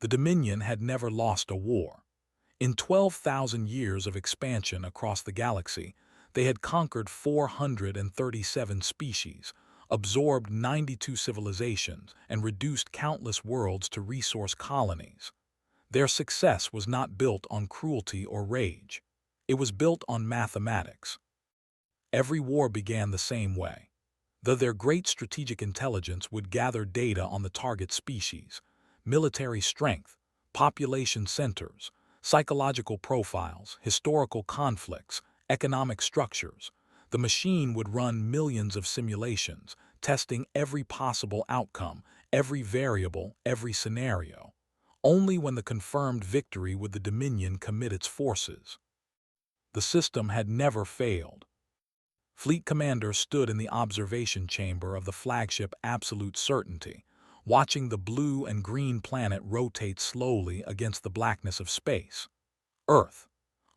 The Dominion had never lost a war. In 12,000 years of expansion across the galaxy, they had conquered 437 species, absorbed 92 civilizations, and reduced countless worlds to resource colonies. Their success was not built on cruelty or rage. It was built on mathematics. Every war began the same way. Their great strategic intelligence would gather data on the target species, military strength, population centers, psychological profiles, historical conflicts, economic structures. The machine would run millions of simulations, testing every possible outcome, every variable, every scenario. Only when the confirmed victory would the Dominion commit its forces. The system had never failed. Fleet Commander stood in the observation chamber of the flagship Absolute Certainty, watching the blue and green planet rotate slowly against the blackness of space. Earth,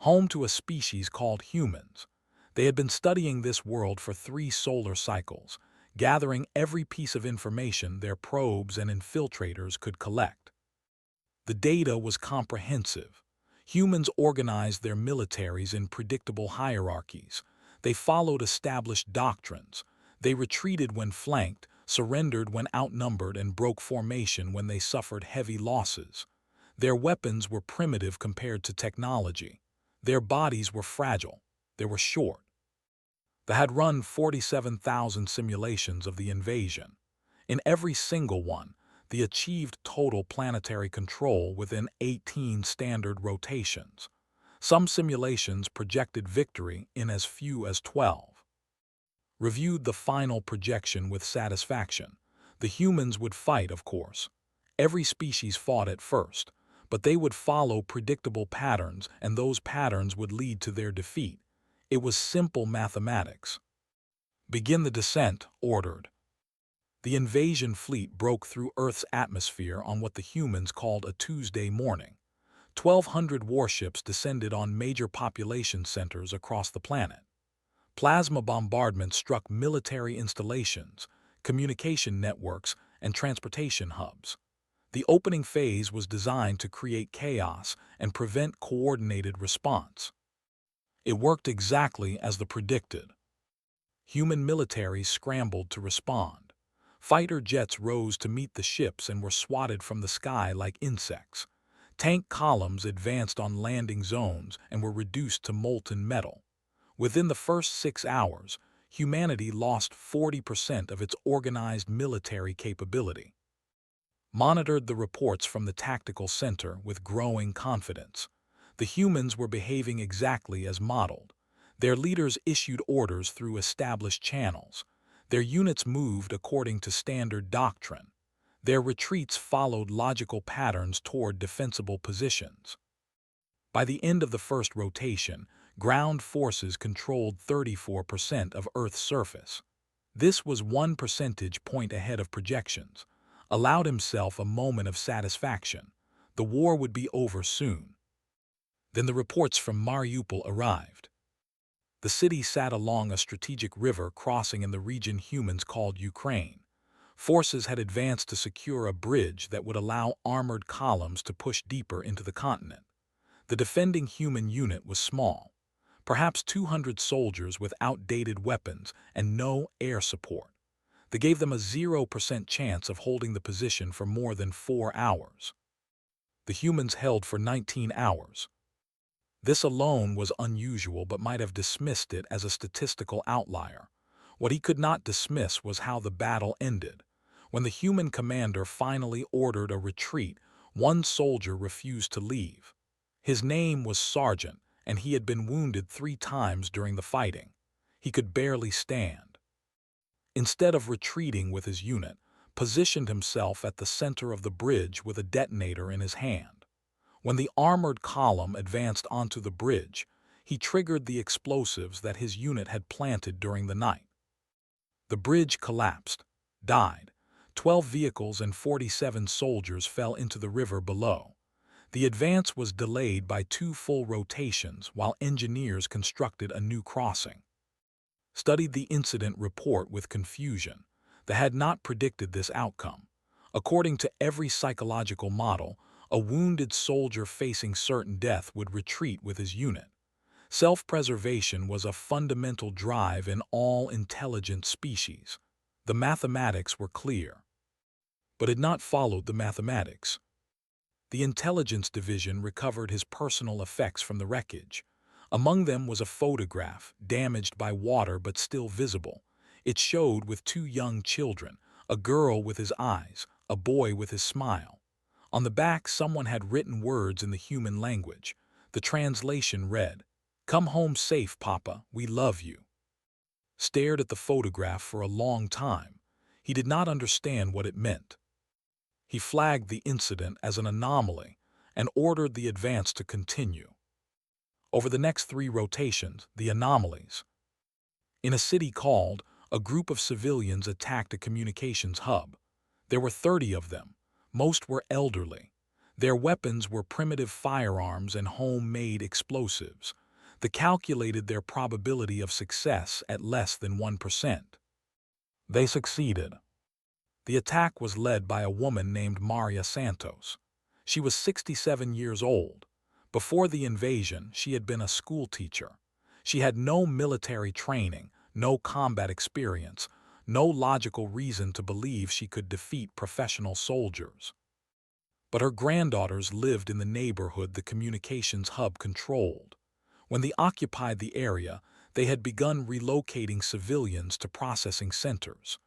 home to a species called humans. They had been studying this world for 3 solar cycles, gathering every piece of information their probes and infiltrators could collect. The data was comprehensive. Humans organized their militaries in predictable hierarchies. They followed established doctrines. They retreated when flanked, surrendered when outnumbered, and broke formation when they suffered heavy losses. Their weapons were primitive compared to technology. Their bodies were fragile. They were short. They had run 47,000 simulations of the invasion. In every single one, they achieved total planetary control within 18 standard rotations. Some simulations projected victory in as few as 12. Reviewed the final projection with satisfaction. The humans would fight, of course. Every species fought at first, but they would follow predictable patterns, and those patterns would lead to their defeat. It was simple mathematics. Begin the descent, ordered. The invasion fleet broke through Earth's atmosphere on what the humans called a Tuesday morning. 1,200 warships descended on major population centers across the planet. Plasma bombardment struck military installations, communication networks, and transportation hubs. The opening phase was designed to create chaos and prevent coordinated response. It worked exactly as the predicted. Human militaries scrambled to respond. Fighter jets rose to meet the ships and were swatted from the sky like insects. Tank columns advanced on landing zones and were reduced to molten metal. Within the first 6 hours, humanity lost 40% of its organized military capability. Monitored the reports from the tactical center with growing confidence. The humans were behaving exactly as modeled. Their leaders issued orders through established channels. Their units moved according to standard doctrine. Their retreats followed logical patterns toward defensible positions. By the end of the first rotation, ground forces controlled 34% of Earth's surface. This was 1 percentage point ahead of projections. Allowed himself a moment of satisfaction. The war would be over soon. Then the reports from Mariupol arrived. The city sat along a strategic river crossing in the region humans called Ukraine. Forces had advanced to secure a bridge that would allow armored columns to push deeper into the continent. The defending human unit was small, perhaps 200 soldiers with outdated weapons and no air support. They gave them a 0% chance of holding the position for more than 4 hours. The humans held for 19 hours. This alone was unusual, but might have dismissed it as a statistical outlier. What he could not dismiss was how the battle ended. When the human commander finally ordered a retreat, one soldier refused to leave. His name was Sergeant, and he had been wounded 3 times during the fighting. He could barely stand. Instead of retreating with his unit, positioned himself at the center of the bridge with a detonator in his hand. When the armored column advanced onto the bridge, he triggered the explosives that his unit had planted during the night. The bridge collapsed, died. 12 vehicles and 47 soldiers fell into the river below. The advance was delayed by 2 full rotations while engineers constructed a new crossing. Studied the incident report with confusion. They had not predicted this outcome. According to every psychological model, A wounded soldier facing certain death would retreat with his unit. Self-preservation was a fundamental drive in all intelligent species. The mathematics were clear, but had not followed the mathematics. The intelligence division recovered his personal effects from the wreckage. Among them was a photograph, damaged by water but still visible. It showed with two young children, a girl with his eyes, a boy with his smile. On the back, someone had written words in the human language. The translation read, "Come home safe, Papa, we love you." Stared at the photograph for a long time. He did not understand what it meant. He flagged the incident as an anomaly and ordered the advance to continue. Over the next 3 rotations, the anomalies. In a city called, a group of civilians attacked a communications hub. There were 30 of them. Most were elderly. Their weapons were primitive firearms and homemade explosives. They calculated their probability of success at less than 1%. They succeeded. The attack was led by a woman named Maria Santos. She was 67 years old. Before the invasion, she had been a school teacher. She had no military training, no combat experience, no logical reason to believe she could defeat professional soldiers. But her granddaughters lived in the neighborhood the communications hub controlled. When they occupied the area, they had begun relocating civilians to processing centers.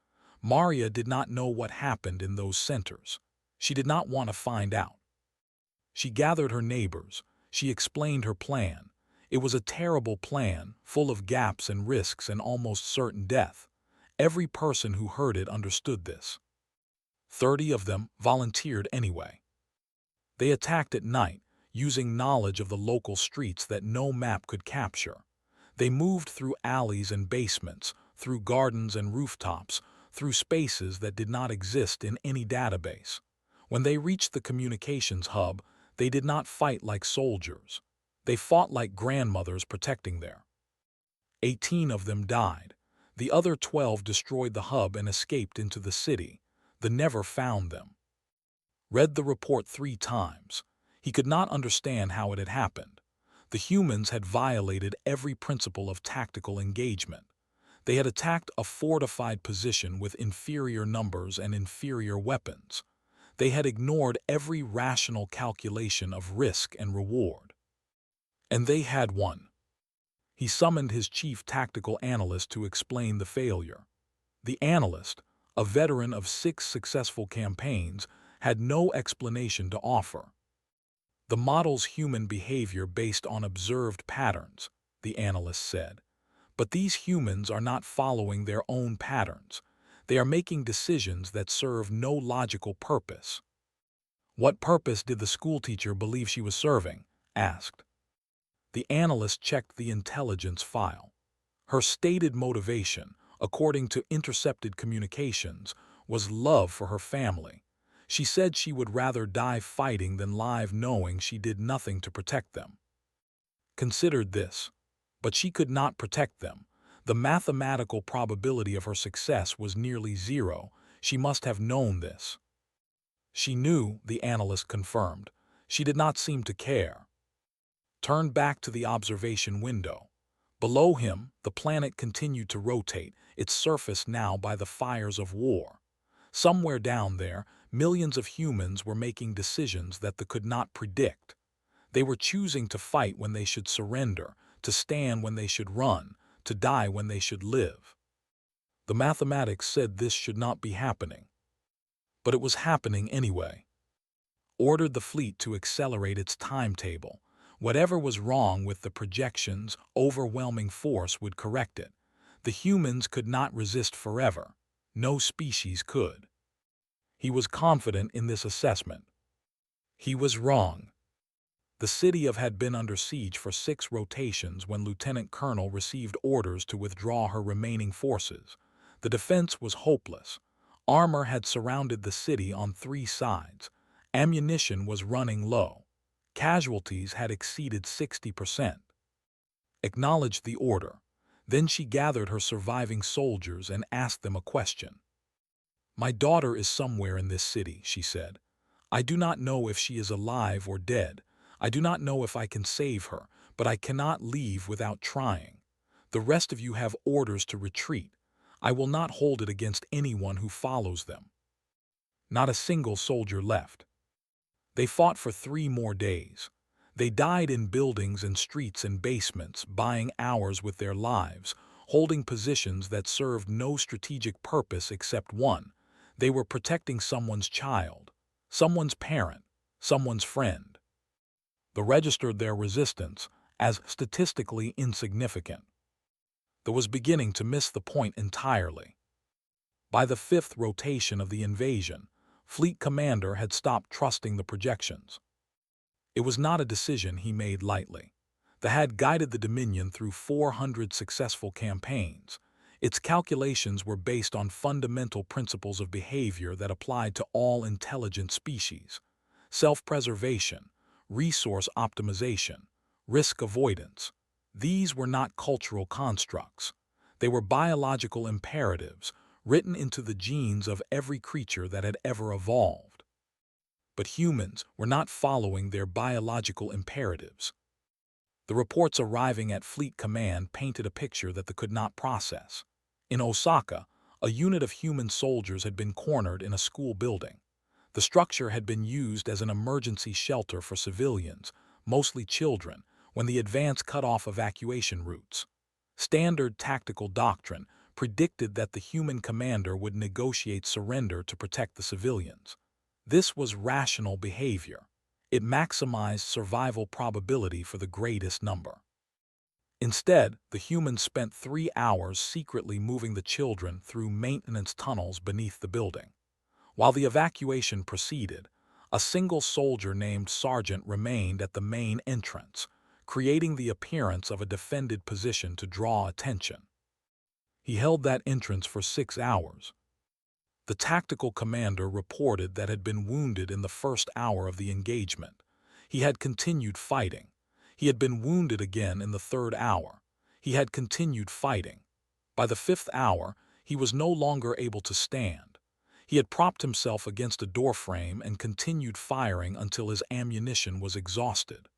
Maria did not know what happened in those centers. She did not want to find out. She gathered her neighbors. She explained her plan. It was a terrible plan, full of gaps and risks and almost certain death. Every person who heard it understood this. 30 of them volunteered anyway. They attacked at night, using knowledge of the local streets that no map could capture. They moved through alleys and basements, through gardens and rooftops, through spaces that did not exist in any database. When they reached the communications hub, they did not fight like soldiers. They fought like grandmothers protecting their. 18 of them died. The other 12 destroyed the hub and escaped into the city. They never found them. Read the report 3 times. He could not understand how it had happened. The humans had violated every principle of tactical engagement. They had attacked a fortified position with inferior numbers and inferior weapons. They had ignored every rational calculation of risk and reward. And they had won. He summoned his chief tactical analyst to explain the failure. The analyst, a veteran of 6 successful campaigns, had no explanation to offer. The model's human behavior based on observed patterns, the analyst said. But these humans are not following their own patterns. They are making decisions that serve no logical purpose. What purpose did the schoolteacher believe she was serving? Asked. The analyst checked the intelligence file. Her stated motivation, according to intercepted communications, was love for her family. She said she would rather die fighting than live knowing she did nothing to protect them. Considered this. But she could not protect them. The mathematical probability of her success was nearly 0. She must have known this. She knew, the analyst confirmed. She did not seem to care. Turned back to the observation window. Below him, the planet continued to rotate, its surface now by the fires of war. Somewhere down there, millions of humans were making decisions that they could not predict. They were choosing to fight when they should surrender, to stand when they should run, to die when they should live. The mathematics said this should not be happening. But it was happening anyway. Ordered the fleet to accelerate its timetable. Whatever was wrong with the projections, overwhelming force would correct it. The humans could not resist forever. No species could. He was confident in this assessment. He was wrong. The city had been under siege for 6 rotations when Lieutenant Colonel received orders to withdraw her remaining forces. The defense was hopeless. Armor had surrounded the city on 3 sides. Ammunition was running low. Casualties had exceeded 60%. Acknowledged the order. Then she gathered her surviving soldiers and asked them a question. "My daughter is somewhere in this city," she said. I do not know if she is alive or dead. I do not know if I can save her, but I cannot leave without trying. The rest of you have orders to retreat. I will not hold it against anyone who follows them." Not a single soldier left. They fought for 3 more days. They died in buildings and streets and basements, buying hours with their lives, holding positions that served no strategic purpose except one. They were protecting someone's child, someone's parent, someone's friend. They registered their resistance as statistically insignificant. They was beginning to miss the point entirely. By the 5th rotation of the invasion, Fleet Commander had stopped trusting the projections. It was not a decision he made lightly. They had guided the Dominion through 400 successful campaigns. Its calculations were based on fundamental principles of behavior that applied to all intelligent species: self-preservation, resource optimization, risk avoidance. These were not cultural constructs. They were biological imperatives written into the genes of every creature that had ever evolved. But humans were not following their biological imperatives. The reports arriving at Fleet Command painted a picture that they could not process. In Osaka, a unit of human soldiers had been cornered in a school building. The structure had been used as an emergency shelter for civilians, mostly children, when the advance cut off evacuation routes. Standard tactical doctrine predicted that the human commander would negotiate surrender to protect the civilians. This was rational behavior. It maximized survival probability for the greatest number. Instead, the humans spent 3 hours secretly moving the children through maintenance tunnels beneath the building. While the evacuation proceeded, a single soldier named Sergeant remained at the main entrance, creating the appearance of a defended position to draw attention. He held that entrance for 6 hours. The tactical commander reported that had been wounded in the first hour of the engagement. He had continued fighting. He had been wounded again in the 3rd hour. He had continued fighting. By the 5th hour, he was no longer able to stand. He had propped himself against a doorframe and continued firing until his ammunition was exhausted.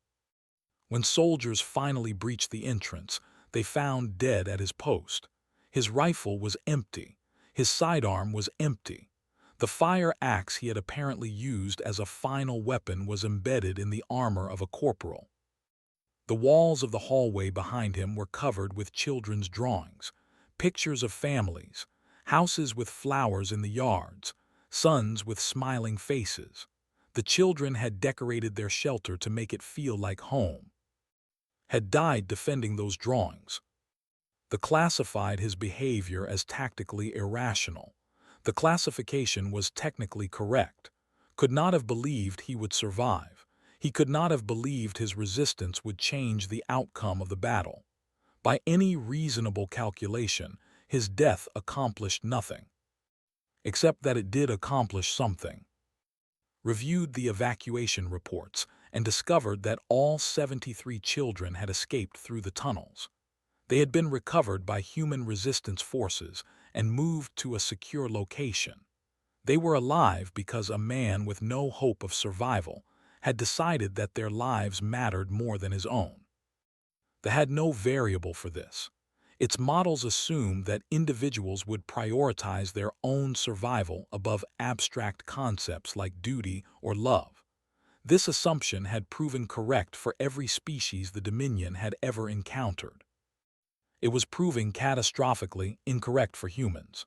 When soldiers finally breached the entrance, they found dead at his post. His rifle was empty. His sidearm was empty. The fire axe he had apparently used as a final weapon was embedded in the armor of a corporal. The walls of the hallway behind him were covered with children's drawings, pictures of families, houses with flowers in the yards, sons with smiling faces. The children had decorated their shelter to make it feel like home. Had died defending those drawings. They classified his behavior as tactically irrational. The classification was technically correct. Could not have believed he would survive. He could not have believed his resistance would change the outcome of the battle. By any reasonable calculation, his death accomplished nothing. Except that it did accomplish something. Reviewed the evacuation reports and discovered that all 73 children had escaped through the tunnels. They had been recovered by human resistance forces and moved to a secure location. They were alive because a man with no hope of survival had decided that their lives mattered more than his own. They had no variable for this. Its models assumed that individuals would prioritize their own survival above abstract concepts like duty or love. This assumption had proven correct for every species the Dominion had ever encountered. It was proving catastrophically incorrect for humans.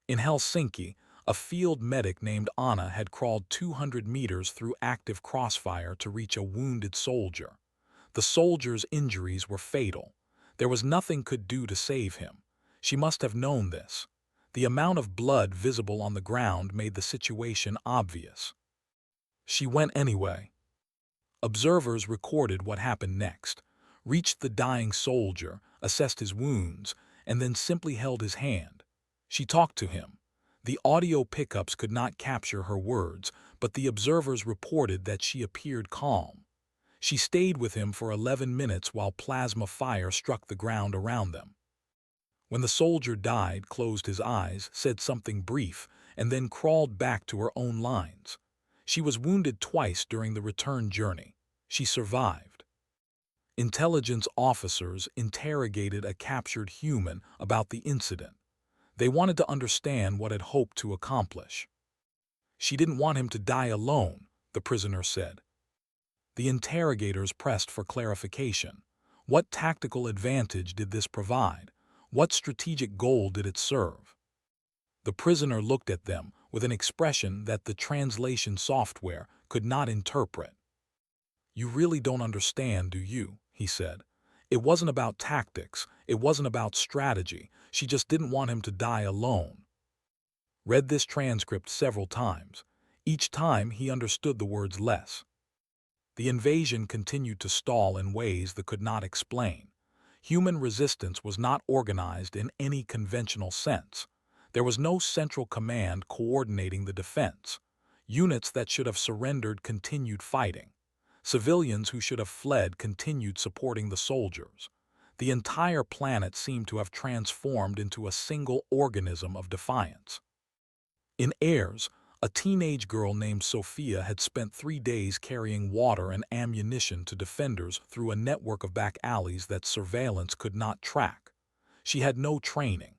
In Helsinki, a field medic named Anna had crawled 200 meters through active crossfire to reach a wounded soldier. The soldier's injuries were fatal. There was nothing could do to save him. She must have known this. The amount of blood visible on the ground made the situation obvious. She went anyway. Observers recorded what happened next, reached the dying soldier, assessed his wounds, and then simply held his hand. She talked to him. The audio pickups could not capture her words, but the observers reported that she appeared calm. She stayed with him for 11 minutes while plasma fire struck the ground around them. When the soldier died, closed his eyes, said something brief, and then crawled back to her own lines. She was wounded twice during the return journey. She survived. Intelligence officers interrogated a captured human about the incident. They wanted to understand what it hoped to accomplish. She didn't want him to die alone, the prisoner said. The interrogators pressed for clarification. What tactical advantage did this provide? What strategic goal did it serve? The prisoner looked at them with an expression that the translation software could not interpret. "You really don't understand, do you?" he said. "It wasn't about tactics. It wasn't about strategy. She just didn't want him to die alone." Read this transcript several times. Each time he understood the words less. The invasion continued to stall in ways that could not explain. Human resistance was not organized in any conventional sense. There was no central command coordinating the defense. Units that should have surrendered continued fighting. Civilians who should have fled continued supporting the soldiers. The entire planet seemed to have transformed into a single organism of defiance. In Airs, a teenage girl named Sophia had spent 3 days carrying water and ammunition to defenders through a network of back alleys that surveillance could not track. She had no training.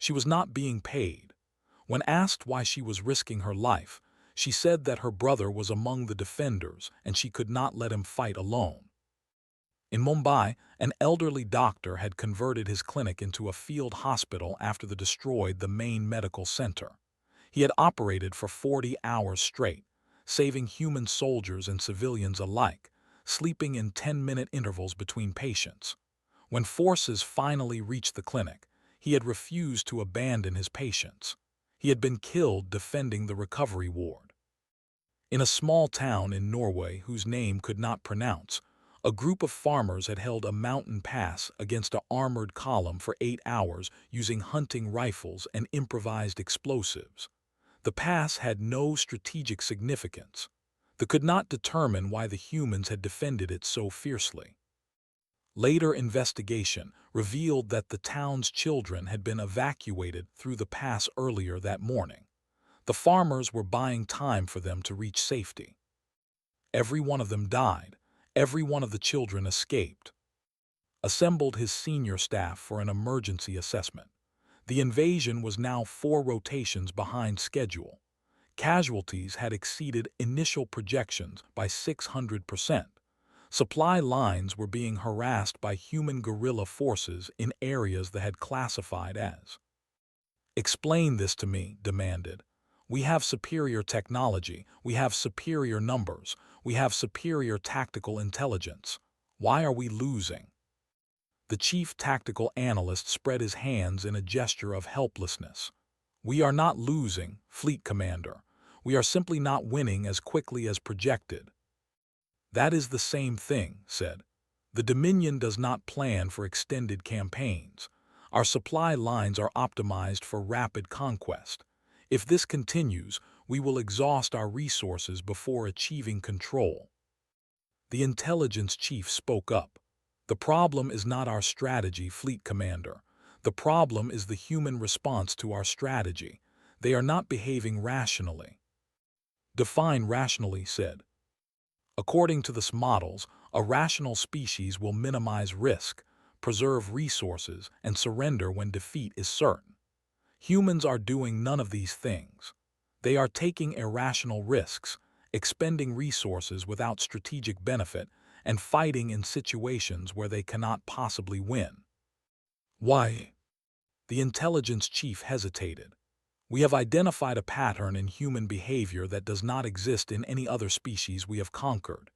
She was not being paid. When asked why she was risking her life, she said that her brother was among the defenders and she could not let him fight alone. In Mumbai, an elderly doctor had converted his clinic into a field hospital after they destroyed the main medical center. He had operated for 40 hours straight, saving human soldiers and civilians alike, sleeping in 10-minute intervals between patients. When forces finally reached the clinic, he had refused to abandon his patients. He had been killed defending the recovery ward. In a small town in Norway whose name could not pronounce, a group of farmers had held a mountain pass against an armored column for 8 hours using hunting rifles and improvised explosives. The pass had no strategic significance. They could not determine why the humans had defended it so fiercely. Later investigation revealed that the town's children had been evacuated through the pass earlier that morning. The farmers were buying time for them to reach safety. Every one of them died. Every one of the children escaped. Assembled his senior staff for an emergency assessment. The invasion was now 4 rotations behind schedule. Casualties had exceeded initial projections by 600%. Supply lines were being harassed by human guerrilla forces in areas they had classified as. "Explain this to me," demanded. "We have superior technology, we have superior numbers, we have superior tactical intelligence. Why are we losing?" The chief tactical analyst spread his hands in a gesture of helplessness. "We are not losing, Fleet Commander. We are simply not winning as quickly as projected." "That is the same thing," said. "The Dominion does not plan for extended campaigns. Our supply lines are optimized for rapid conquest. If this continues, we will exhaust our resources before achieving control." The intelligence chief spoke up. "The problem is not our strategy, Fleet Commander. The problem is the human response to our strategy. They are not behaving rationally." "Define rationally," said. "According to the models, a rational species will minimize risk, preserve resources, and surrender when defeat is certain. Humans are doing none of these things. They are taking irrational risks, expending resources without strategic benefit, and fighting in situations where they cannot possibly win." "Why?" The intelligence chief hesitated. "We have identified a pattern in human behavior that does not exist in any other species we have conquered.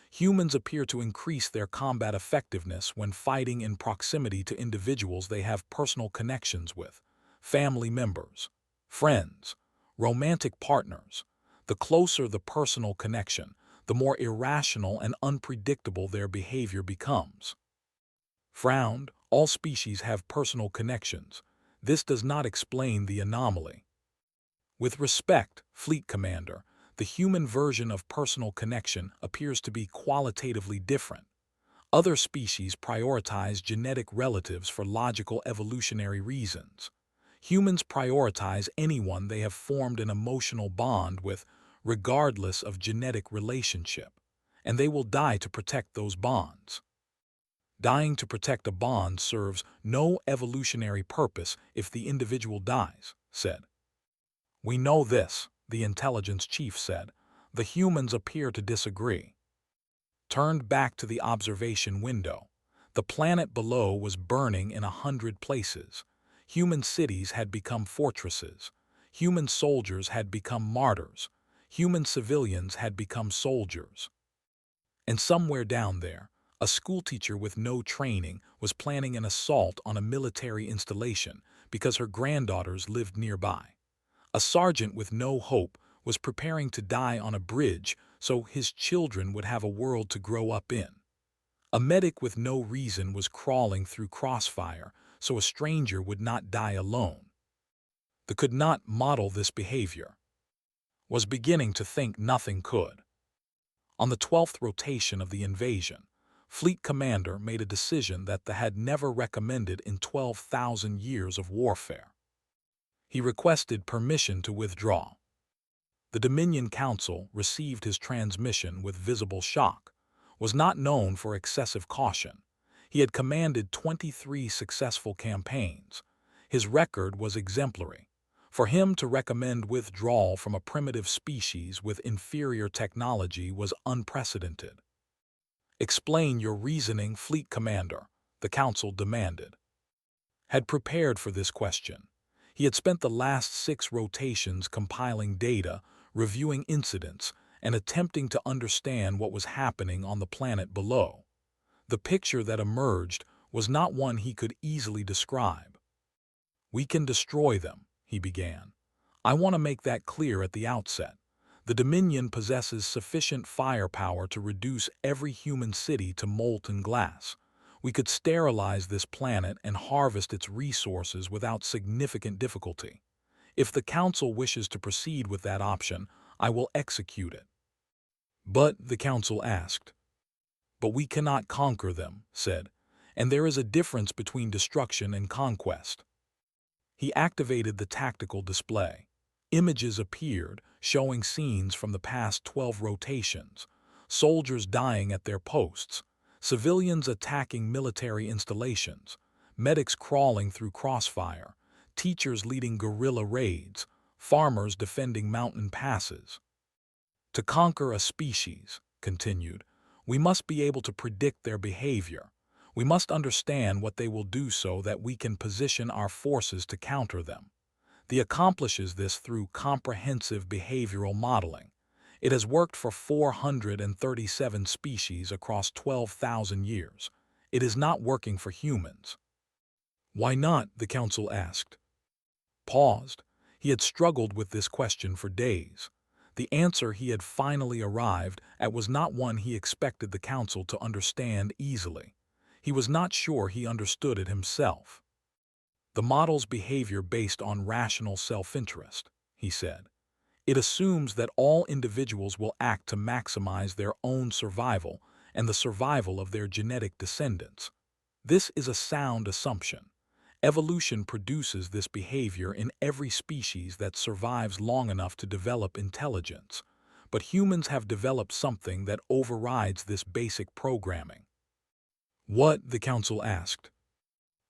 Humans appear to increase their combat effectiveness when fighting in proximity to individuals they have personal connections with, family members, friends, romantic partners. The closer the personal connection, the more irrational and unpredictable their behavior becomes." Frowned. "All species have personal connections. This does not explain the anomaly." "With respect, Fleet Commander, the human version of personal connection appears to be qualitatively different. Other species prioritize genetic relatives for logical evolutionary reasons. Humans prioritize anyone they have formed an emotional bond with, regardless of genetic relationship, and they will die to protect those bonds. Dying to protect a bond serves no evolutionary purpose if the individual dies, said. We know this, the intelligence chief said. The humans appear to disagree. Turned back to the observation window. The planet below was burning in 100 places. Human cities had become fortresses. Human soldiers had become martyrs. Human civilians had become soldiers. And somewhere down there, a schoolteacher with no training was planning an assault on a military installation because her granddaughters lived nearby. A sergeant with no hope was preparing to die on a bridge so his children would have a world to grow up in. A medic with no reason was crawling through crossfire so a stranger would not die alone. The could not model this behavior. Was beginning to think nothing could. On the 12th rotation of the invasion, Fleet Commander made a decision that the had never recommended in 12,000 years of warfare. He requested permission to withdraw. The Dominion Council received his transmission with visible shock, was not known for excessive caution. He had commanded 23 successful campaigns. His record was exemplary. For him to recommend withdrawal from a primitive species with inferior technology was unprecedented. Explain your reasoning, Fleet Commander, the Council demanded. Had prepared for this question. He had spent the last 6 rotations compiling data, reviewing incidents, and attempting to understand what was happening on the planet below. The picture that emerged was not one he could easily describe. We can destroy them, he began. I want to make that clear at the outset. The Dominion possesses sufficient firepower to reduce every human city to molten glass. We could sterilize this planet and harvest its resources without significant difficulty. If the Council wishes to proceed with that option, I will execute it. But, the Council asked. But we cannot conquer them, said, and there is a difference between destruction and conquest. He activated the tactical display. Images appeared, showing scenes from the past 12 rotations, soldiers dying at their posts, civilians attacking military installations, medics crawling through crossfire, teachers leading guerrilla raids, farmers defending mountain passes. To conquer a species, continued, we must be able to predict their behavior. We must understand what they will do so that we can position our forces to counter them. He accomplishes this through comprehensive behavioral modeling. It has worked for 437 species across 12,000 years. It is not working for humans. Why not? The Council asked. Paused. He had struggled with this question for days. The answer he had finally arrived at was not one he expected the Council to understand easily. He was not sure he understood it himself. The model's behavior based on rational self-interest, he said. It assumes that all individuals will act to maximize their own survival and the survival of their genetic descendants. This is a sound assumption. Evolution produces this behavior in every species that survives long enough to develop intelligence, but humans have developed something that overrides this basic programming. What? The Council asked.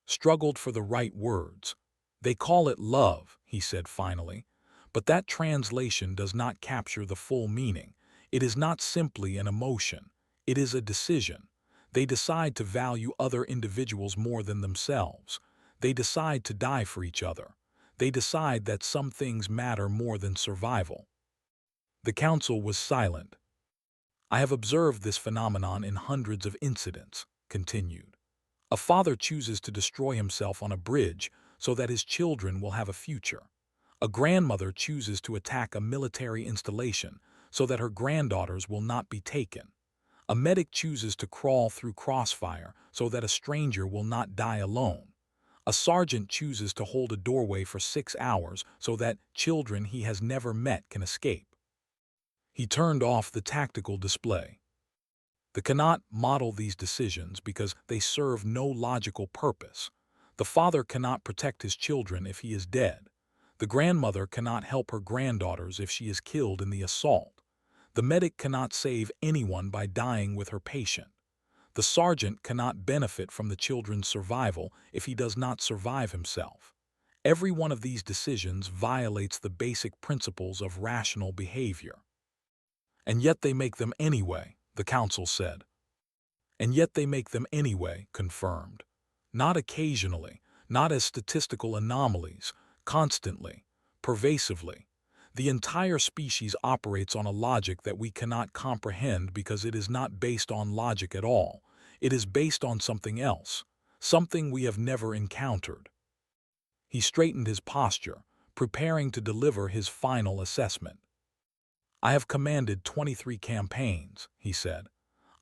Struggled for the right words. They call it love, he said finally, but that translation does not capture the full meaning. It is not simply an emotion. It is a decision. They decide to value other individuals more than themselves. They decide to die for each other. They decide that some things matter more than survival. The Council was silent. I have observed this phenomenon in hundreds of incidents, continued. A father chooses to destroy himself on a bridge so that his children will have a future. A grandmother chooses to attack a military installation so that her granddaughters will not be taken. A medic chooses to crawl through crossfire so that a stranger will not die alone. A sergeant chooses to hold a doorway for 6 hours so that children he has never met can escape. He turned off the tactical display. They cannot model these decisions because they serve no logical purpose. The father cannot protect his children if he is dead. The grandmother cannot help her granddaughters if she is killed in the assault. The medic cannot save anyone by dying with her patient. The sergeant cannot benefit from the children's survival if he does not survive himself. Every one of these decisions violates the basic principles of rational behavior. And yet they make them anyway, the council said. And yet they make them anyway, confirmed. Not occasionally, not as statistical anomalies, constantly, pervasively. The entire species operates on a logic that we cannot comprehend because it is not based on logic at all. It is based on something else, something we have never encountered. He straightened his posture, preparing to deliver his final assessment. I have commanded 23 campaigns, he said.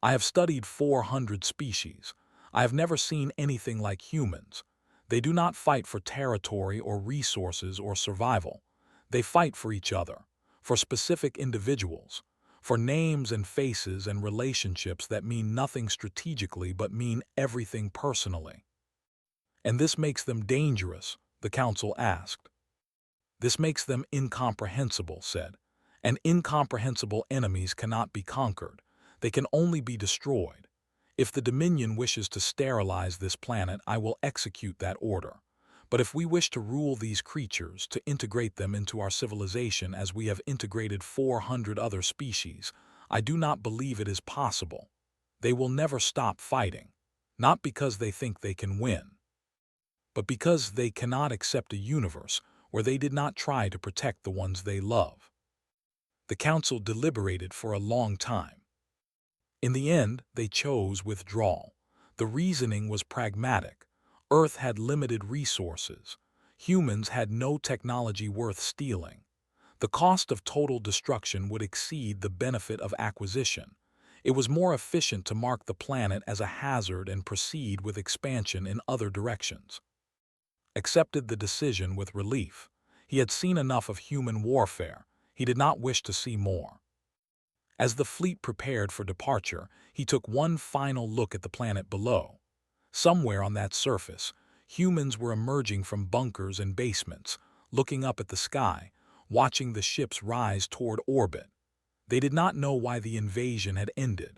I have studied 400 species. I have never seen anything like humans. They do not fight for territory or resources or survival. They fight for each other, for specific individuals, for names and faces and relationships that mean nothing strategically but mean everything personally. And this makes them dangerous, the council asked. This makes them incomprehensible, said. And incomprehensible enemies cannot be conquered. They can only be destroyed. If the Dominion wishes to sterilize this planet, I will execute that order. But if we wish to rule these creatures, to integrate them into our civilization as we have integrated 400 other species, I do not believe it is possible. They will never stop fighting, not because they think they can win, but because they cannot accept a universe where they did not try to protect the ones they love. The council deliberated for a long time. In the end, they chose withdrawal. The reasoning was pragmatic. Earth had limited resources. Humans had no technology worth stealing. The cost of total destruction would exceed the benefit of acquisition. It was more efficient to mark the planet as a hazard and proceed with expansion in other directions. Accepted the decision with relief. He had seen enough of human warfare. He did not wish to see more. As the fleet prepared for departure, he took one final look at the planet below. Somewhere on that surface, humans were emerging from bunkers and basements, looking up at the sky, watching the ships rise toward orbit. They did not know why the invasion had ended.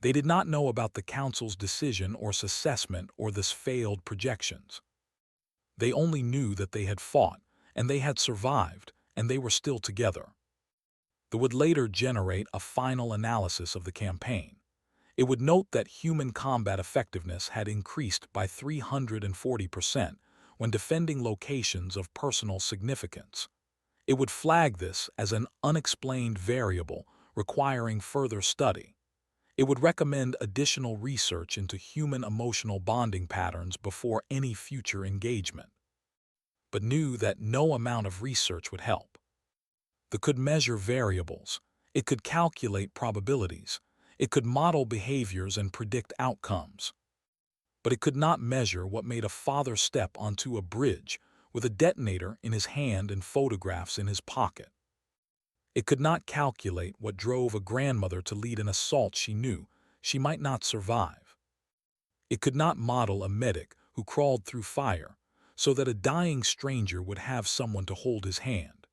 They did not know about the Council's decision or assessment or this failed projections. They only knew that they had fought, and they had survived, and they were still together. That would later generate a final analysis of the campaign. It would note that human combat effectiveness had increased by 340% when defending locations of personal significance. It would flag this as an unexplained variable requiring further study. It would recommend additional research into human emotional bonding patterns before any future engagement, but knew that no amount of research would help. It could measure variables. It could calculate probabilities. It could model behaviors and predict outcomes. But it could not measure what made a father step onto a bridge with a detonator in his hand and photographs in his pocket. It could not calculate what drove a grandmother to lead an assault she knew she might not survive. It could not model a medic who crawled through fire so that a dying stranger would have someone to hold his hand.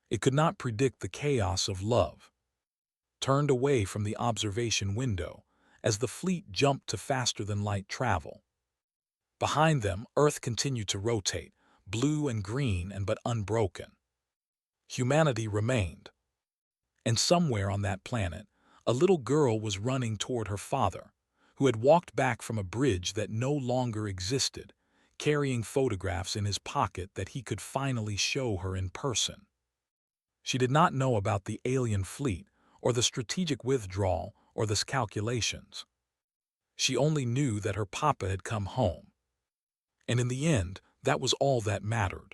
It could not predict the chaos of love. Turned away from the observation window as the fleet jumped to faster-than-light travel. Behind them, Earth continued to rotate, blue and green and but unbroken. Humanity remained. And somewhere on that planet, a little girl was running toward her father, who had walked back from a bridge that no longer existed, carrying photographs in his pocket that he could finally show her in person. She did not know about the alien fleet, or the strategic withdrawal, or the calculations. She only knew that her papa had come home. And in the end, that was all that mattered.